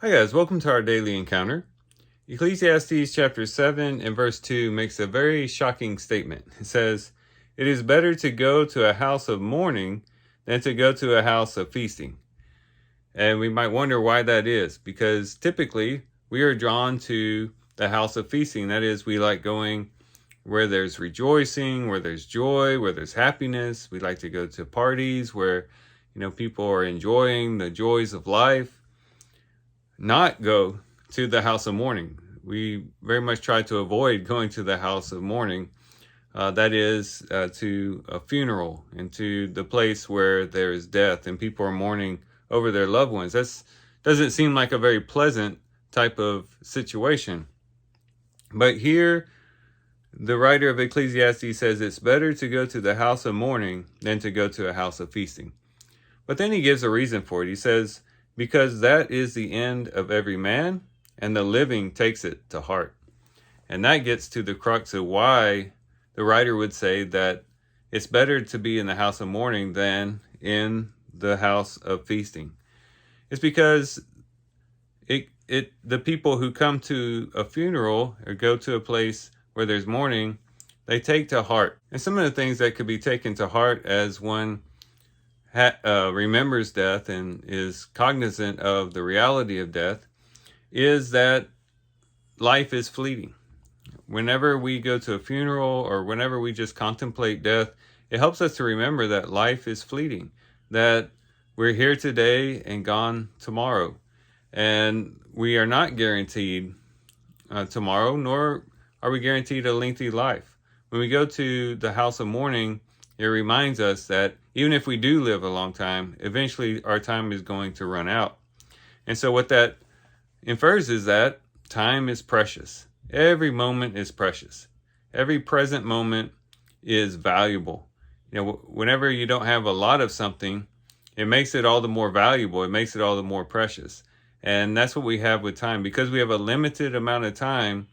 Hi guys, welcome to our daily encounter. Ecclesiastes chapter 7 and verse 2 makes a very shocking statement. It says, "It is better to go to a house of mourning than to go to a house of feasting." And we might wonder why that is, because typically we are drawn to the house of feasting. That is, we like going where there's rejoicing, where there's joy, where there's happiness. We like to go to parties where, people are enjoying the joys of life. Not go to the house of mourning. We very much try to avoid going to the house of mourning. That is to a funeral and to the place where there is death and people are mourning over their loved ones. That doesn't seem like a very pleasant type of situation. But here, the writer of Ecclesiastes says it's better to go to the house of mourning than to go to a house of feasting. But then he gives a reason for it. He says, because that is the end of every man, and the living takes it to heart. And that gets to the crux of why the writer would say that it's better to be in the house of mourning than in the house of feasting. It's because the people who come to a funeral or go to a place where there's mourning, they take to heart. And some of the things that could be taken to heart as one remembers death and is cognizant of the reality of death is that life is fleeting. Whenever we go to a funeral or whenever we just contemplate death, it helps us to remember that life is fleeting, that we're here today and gone tomorrow. And we are not guaranteed tomorrow, nor are we guaranteed a lengthy life. When we go to the house of mourning, it reminds us that even if we do live a long time, eventually our time is going to run out. And so what that infers is that time is precious. Every moment is precious. Every present moment is valuable. Whenever you don't have a lot of something, it makes it all the more valuable. It makes it all the more precious. And that's what we have with time. Because we have a limited amount of time,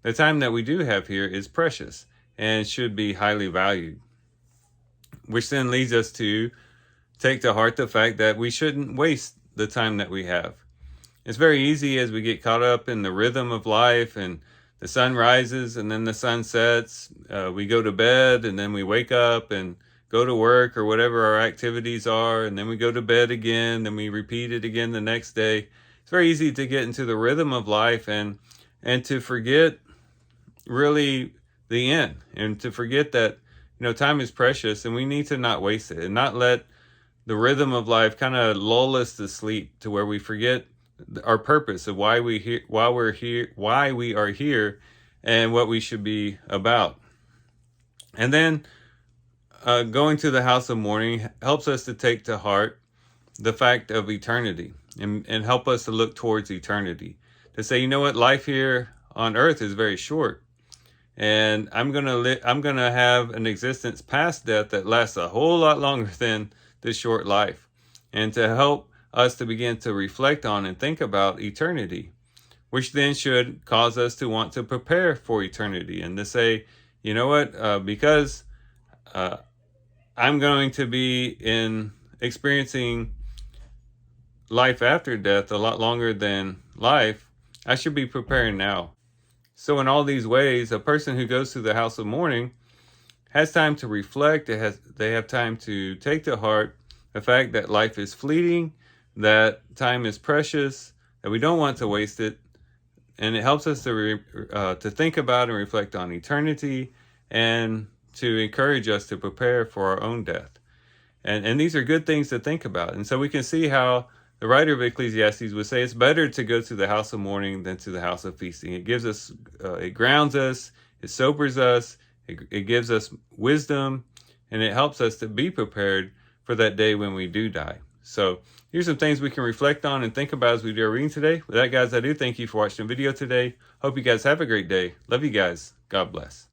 the time that we do have here is precious and should be highly valued. Which then leads us to take to heart the fact that we shouldn't waste the time that we have. It's very easy as we get caught up in the rhythm of life and the sun rises and then the sun sets. We go to bed and then we wake up and go to work or whatever our activities are. And then we go to bed again. Then we repeat it again the next day. It's very easy to get into the rhythm of life and to forget really the end and to forget that time is precious and we need to not waste it and not let the rhythm of life kind of lull us to sleep to where we forget our purpose of why we are here and what we should be about. And then going to the house of mourning helps us to take to heart the fact of eternity and help us to look towards eternity. To say, life here on earth is very short. And I'm gonna have an existence past death that lasts a whole lot longer than this short life. And to help us to begin to reflect on and think about eternity, which then should cause us to want to prepare for eternity and to say, because I'm going to be experiencing life after death a lot longer than life, I should be preparing now. So in all these ways, a person who goes to the house of mourning has time to reflect. They have time to take to heart the fact that life is fleeting, that time is precious, that we don't want to waste it. And it helps us to think about and reflect on eternity and to encourage us to prepare for our own death. And these are good things to think about. And so we can see how the writer of Ecclesiastes would say it's better to go to the house of mourning than to the house of feasting. It gives us, it grounds us, it sobers us, it gives us wisdom, and it helps us to be prepared for that day when we do die. So here's some things we can reflect on and think about as we do our reading today. With that, guys, I do thank you for watching the video today. Hope you guys have a great day. Love you guys. God bless.